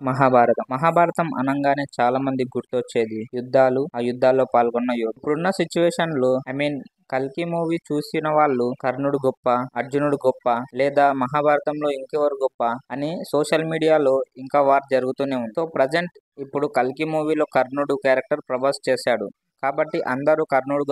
మహాభారతం అనంగానే చాలా మందికి గుర్తొచ్చేది యుద్ధాలు, ఆ యుద్ధాల్లో పాల్గొన్న యోధులు. ఇప్పుడున్న సిచ్యువేషన్ లో కల్కి మూవీ చూసిన వాళ్ళు కర్ణుడు గొప్ప, అర్జునుడు గొప్ప, లేదా మహాభారతంలో ఇంకెవరు గొప్ప అని సోషల్ మీడియాలో ఇంకా వార్ జరుగుతూనే ఉంది. సో ప్రజెంట్ ఇప్పుడు కల్కి మూవీలో కర్ణుడు క్యారెక్టర్ ప్రభాస్ చేశాడు కాబట్టి అందరూ కర్ణుడు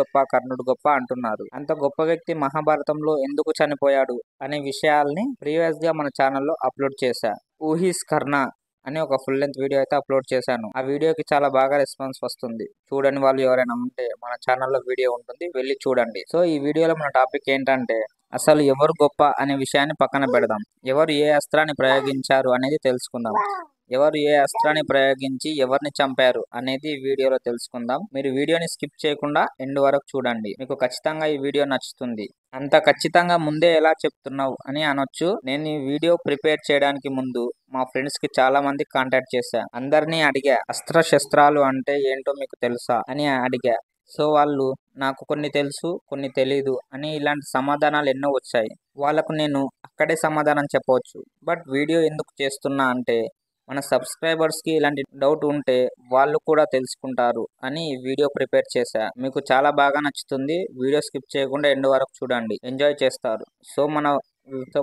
గొప్ప అంటున్నారు. అంత గొప్ప వ్యక్తి మహాభారతంలో ఎందుకు చనిపోయాడు అనే విషయాల్ని ప్రీవియస్ గా మన ఛానల్లో అప్లోడ్ చేశా. ఊహిస్ కర్ణ అని ఒక ఫుల్ లెంత్ వీడియో అయితే అప్లోడ్ చేశాను. ఆ వీడియోకి చాలా బాగా రెస్పాన్స్ వస్తుంది. చూడని వాళ్ళు ఎవరైనా ఉంటే మన ఛానల్లో వీడియో ఉంటుంది, వెళ్ళి చూడండి. సో ఈ వీడియోలో మన టాపిక్ ఏంటంటే అసలు ఎవరు గొప్ప అనే విషయాన్ని పక్కన పెడదాం. ఎవరు ఏ అస్త్రాన్ని ప్రయోగించారు అనేది తెలుసుకుందాం. ఎవరు ఏ అస్త్రాన్ని ప్రయోగించి ఎవరిని చంపారు అనేది ఈ వీడియోలో తెలుసుకుందాం. మీరు వీడియోని స్కిప్ చేయకుండా ఎండ్ వరకు చూడండి. మీకు ఖచ్చితంగా ఈ వీడియో నచ్చుతుంది. అంత ఖచ్చితంగా ముందే ఎలా చెప్తున్నావు అని అనొచ్చు. నేను ఈ వీడియో ప్రిపేర్ చేయడానికి ముందు మా ఫ్రెండ్స్ కి చాలా మంది కాంటాక్ట్ చేశా. అందరినీ అడిగా అస్త్ర శస్త్రాలు అంటే ఏంటో మీకు తెలుసా అని అడిగా. సో వాళ్ళు నాకు కొన్ని తెలుసు, కొన్ని తెలీదు అని ఇలాంటి సమాధానాలు ఎన్నో వచ్చాయి. వాళ్ళకు నేను అక్కడే సమాధానం చెప్పవచ్చు. బట్ వీడియో ఎందుకు చేస్తున్నా అంటే మన సబ్స్క్రైబర్స్ కి ఇలాంటి డౌట్ ఉంటే వాళ్ళు కూడా తెలుసుకుంటారు అని ఈ వీడియో ప్రిపేర్ చేశా. మీకు చాలా బాగా నచ్చుతుంది. వీడియో స్కిప్ చేయకుండా ఎండ్ వరకు చూడండి, ఎంజాయ్ చేస్తారు. సో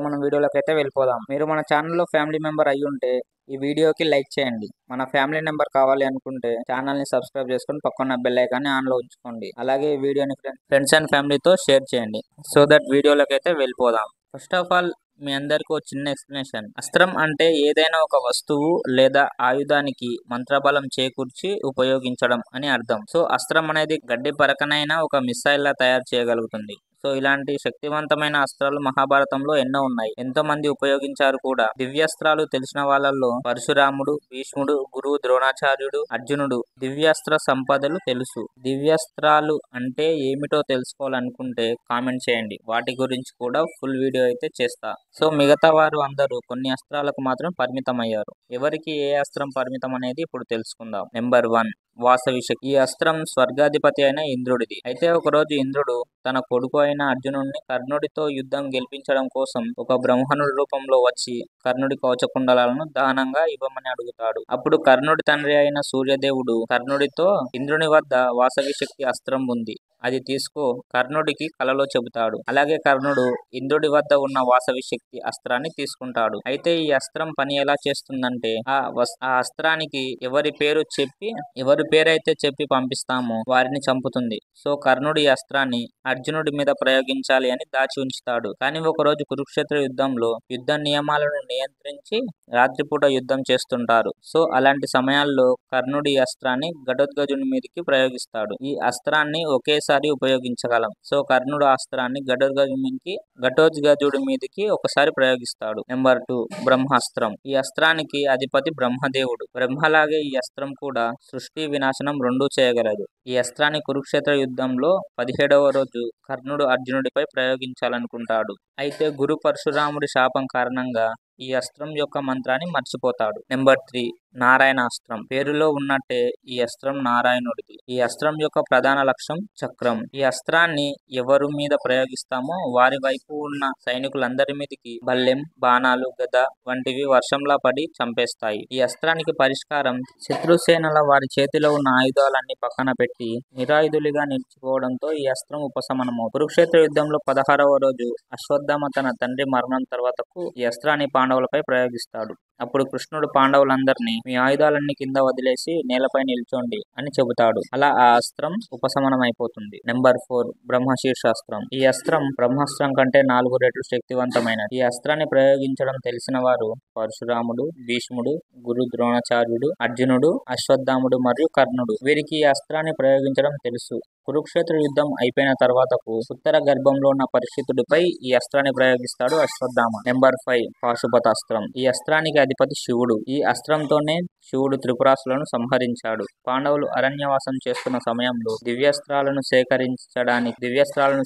మనం వీడియోలోకి అయితే వెళ్ళిపోదాం. మీరు మన ఛానల్లో ఫ్యామిలీ మెంబర్ అయ్యి ఉంటే ఈ వీడియోకి లైక్ చేయండి. మన ఫ్యామిలీ నెంబర్ కావాలి అనుకుంటే ఛానల్ ని సబ్స్క్రైబ్ చేసుకొని పక్కన బెల్ ఐకాన్ ఆన్ లో ఉంచుకోండి. అలాగే ఈ వీడియోని ఫ్రెండ్స్ అండ్ ఫ్యామిలీతో షేర్ చేయండి. సో దట్ వీడియోలోకి అయితే వెళ్ళిపోదాం. ఫస్ట్ ఆఫ్ ఆల్ మీ అందరికీ ఒక చిన్న ఎక్స్ప్లెనేషన్. అస్త్రం అంటే ఏదైనా ఒక వస్తువు లేదా ఆయుధానికి మంత్రబలం చేకూర్చి ఉపయోగించడం అని అర్థం. సో అస్త్రం అనేది గడ్డి పరకనైనా ఒక మిసైల్ లా తయారు చేయగలుగుతుంది. సో ఇలాంటి శక్తివంతమైన అస్త్రాలు మహాభారతంలో ఎన్నో ఉన్నాయి. ఎంతో మంది ఉపయోగించారు కూడా. దివ్యాస్త్రాలు తెలిసిన వాళ్ళల్లో పరశురాముడు, భీష్ముడు, గురువు ద్రోణాచార్యుడు, అర్జునుడు దివ్యాస్త్ర సంపదలు తెలుసు. దివ్యాస్త్రాలు అంటే ఏమిటో తెలుసుకోవాలనుకుంటే కామెంట్ చేయండి. వాటి గురించి కూడా ఫుల్ వీడియో అయితే చేస్తా. సో మిగతా వారు అందరూ కొన్ని అస్త్రాలకు మాత్రం పరిమితం అయ్యారు. ఎవరికి ఏ అస్త్రం పరిమితం అనేది ఇప్పుడు తెలుసుకుందాం. నెంబర్ 1 వాసవి శక్తి. ఈ అస్త్రం స్వర్గాధిపతి అయిన ఇంద్రుడిది. అయితే ఒకరోజు ఇంద్రుడు తన కొడుకు అయిన అర్జునుడిని కర్ణుడితో యుద్ధం గెలిపించడం కోసం ఒక బ్రహ్మణుడి రూపంలో వచ్చి కర్ణుడి కవచకుండలాలను దానంగా ఇవ్వమని అడుగుతాడు. అప్పుడు కర్ణుడి తండ్రి అయిన సూర్యదేవుడు కర్ణుడితో ఇంద్రుని వద్ద వాసవి శక్తి అస్త్రం ఉంది, అది తీసుకో కర్ణుడికి కలలో చెబుతాడు. అలాగే కర్ణుడు ఇంద్రుడి వద్ద ఉన్న వాసవి శక్తి అస్త్రాన్ని తీసుకుంటాడు. అయితే ఈ అస్త్రం పని ఎలా చేస్తుందంటే ఆ అస్త్రానికి ఎవరి పేరైతే చెప్పి పంపిస్తామో వారిని చంపుతుంది. సో కర్ణుడు ఈ అస్త్రాన్ని అర్జునుడి మీద ప్రయోగించాలి అని దాచి ఉంచుతాడు. కానీ ఒకరోజు కురుక్షేత్ర యుద్ధంలో యుద్ధ నియమాలను నియంత్రించి రాత్రిపూట యుద్ధం చేస్తుంటారు. సో అలాంటి సమయాల్లో కర్ణుడు ఈ అస్త్రాన్ని ఘటోత్కచుడి మీదకి ప్రయోగిస్తాడు. ఈ అస్త్రాన్ని ఒకేసారి ఉపయోగించగలం. సో కర్ణుడు ఆ అస్త్రాన్ని ఘటోత్కచుడి మీదకి ఒకసారి ప్రయోగిస్తాడు. నెంబర్ 2 బ్రహ్మాస్త్రం. ఈ అస్త్రానికి అధిపతి బ్రహ్మదేవుడు. బ్రహ్మలాగే ఈ అస్త్రం కూడా సృష్టి వినాశనం రెండూ చేయగలదు. ఈ అస్త్రాన్ని కురుక్షేత్ర యుద్ధంలో 17వ రోజు కర్ణుడు అర్జునుడిపై ప్రయోగించాలనుకుంటాడు. అయితే గురు పరశురాముడి శాపం కారణంగా ఈ అస్త్రం యొక్క మంత్రాన్ని మర్చిపోతాడు. నెంబర్ 3 నారాయణాస్త్రం. పేరులో ఉన్నట్టే ఈ అస్త్రం నారాయణుడిది. ఈ అస్త్రం యొక్క ప్రధాన లక్ష్యం చక్రం. ఈ అస్త్రాన్ని ఎవరు మీద ప్రయోగిస్తామో వారి వైపు ఉన్న సైనికులందరి మీదకి బల్లెం, బాణాలు, గద వంటివి వర్షంలా పడి చంపేస్తాయి. ఈ అస్త్రానికి పరిష్కారం శత్రుసేనల వారి చేతిలో ఉన్న ఆయుధాలన్నీ పక్కన పెట్టి నిరాయుధులుగా నిలిచిపోవడంతో ఈ అస్త్రం ఉపశమనమవుతుంది. కురుక్షేత్ర యుద్ధంలో 16వ రోజు అశ్వత్థామ తన తండ్రి మరణం తర్వాతకు ఈ అస్త్రాన్ని పాండవులపై ప్రయోగిస్తాడు. అప్పుడు కృష్ణుడు పాండవులందరినీ మీ ఆయుధాలన్నీ కింద వదిలేసి నేలపై నిల్చోండి అని చెబుతాడు. అలా ఆ అస్త్రం ఉపశమనం అయిపోతుంది. నెంబర్ 4 బ్రహ్మశీర్షాస్త్రం. ఈ అస్త్రం బ్రహ్మాస్త్రం కంటే 4 రెట్లు శక్తివంతమైనది. ఈ అస్త్రాన్ని ప్రయోగించడం తెలిసిన వారు పరశురాముడు, భీష్ముడు, గురు ద్రోణాచార్యుడు, అర్జునుడు, అశ్వత్థాముడు మరియు కర్ణుడు. వీరికి ఈ అస్త్రాన్ని ప్రయోగించడం తెలుసు. కురుక్షేత్ర యుద్ధం అయిపోయిన తర్వాతకు ఉత్తర గర్భంలో ఉన్న పరిస్థితుడిపై ఈ అస్త్రాన్ని ప్రయోగిస్తాడు అశ్వత్థామ. నెంబర్ 5 పాశుపతాస్త్రం. ఈ అస్త్రానికి అధిపతి శివుడు. ఈ అస్త్రంతోనే శివుడు త్రిపురాసులను సంహరించాడు. పాండవులు అరణ్యవాసం చేస్తున్న సమయంలో దివ్యాస్త్రాలను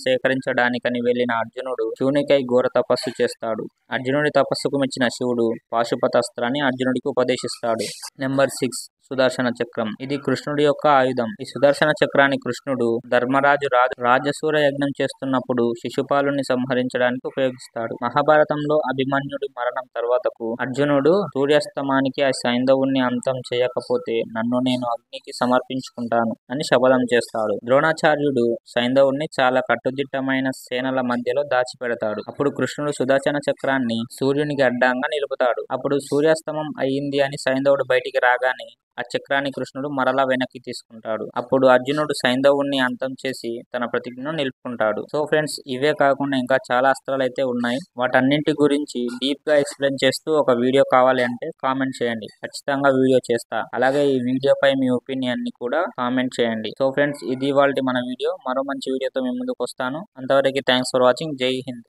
సేకరించడానికని వెళ్లిన అర్జునుడు శివునికై ఘోర తపస్సు చేస్తాడు. అర్జునుడి తపస్సుకు మెచ్చిన శివుడు పాశుపతాస్త్రాన్ని అర్జునుడికి ఉపదేశిస్తాడు. నెంబర్ 6 సుదర్శన చక్రం. ఇది కృష్ణుడి యొక్క ఆయుధం. ఈ సుదర్శన చక్రాన్ని కృష్ణుడు ధర్మరాజు రాజసూర యజ్ఞం చేస్తున్నప్పుడు శిశుపాలుని సంహరించడానికి ఉపయోగిస్తాడు. మహాభారతంలో అభిమన్యుడి మరణం తర్వాతకు అర్జునుడు సూర్యాస్తమానికి ఆ సైంధవుణ్ణి అంతం చేయకపోతే నన్ను నేను అగ్నికి సమర్పించుకుంటాను అని శపథం చేస్తాడు. ద్రోణాచార్యుడు సైంధవుణ్ణి చాలా కట్టుదిట్టమైన సేనల మధ్యలో దాచిపెడతాడు. అప్పుడు కృష్ణుడు సుదర్శన చక్రాన్ని సూర్యునికి అడ్డంగా నిలుపుతాడు. అప్పుడు సూర్యాస్తమం అయ్యింది అని సైంధవుడు బయటికి రాగానే ఆ చక్రాన్ని కృష్ణుడు మరలా వెనక్కి తీసుకుంటాడు. అప్పుడు అర్జునుడు సైంధవుణ్ణి అంతం చేసి తన ప్రతిజ్ఞను నిలుపుకుంటాడు. సో ఫ్రెండ్స్, ఇవే కాకుండా ఇంకా చాలా అస్త్రాలు అయితే ఉన్నాయి. వాటన్నింటి గురించి డీప్ గా ఎక్స్ప్లెయిన్ చేస్తూ ఒక వీడియో కావాలి అంటే కామెంట్ చేయండి. ఖచ్చితంగా వీడియో చేస్తా. అలాగే ఈ వీడియోపై మీ ఒపీనియన్ ని కూడా కామెంట్ చేయండి. సో ఫ్రెండ్స్, ఇది ఇవాల్టి మన వీడియో. మరో మంచి వీడియోతో మీ ముందుకు వస్తాను. అంతవరకు థ్యాంక్స్ ఫర్ వాచింగ్. జై హింద్.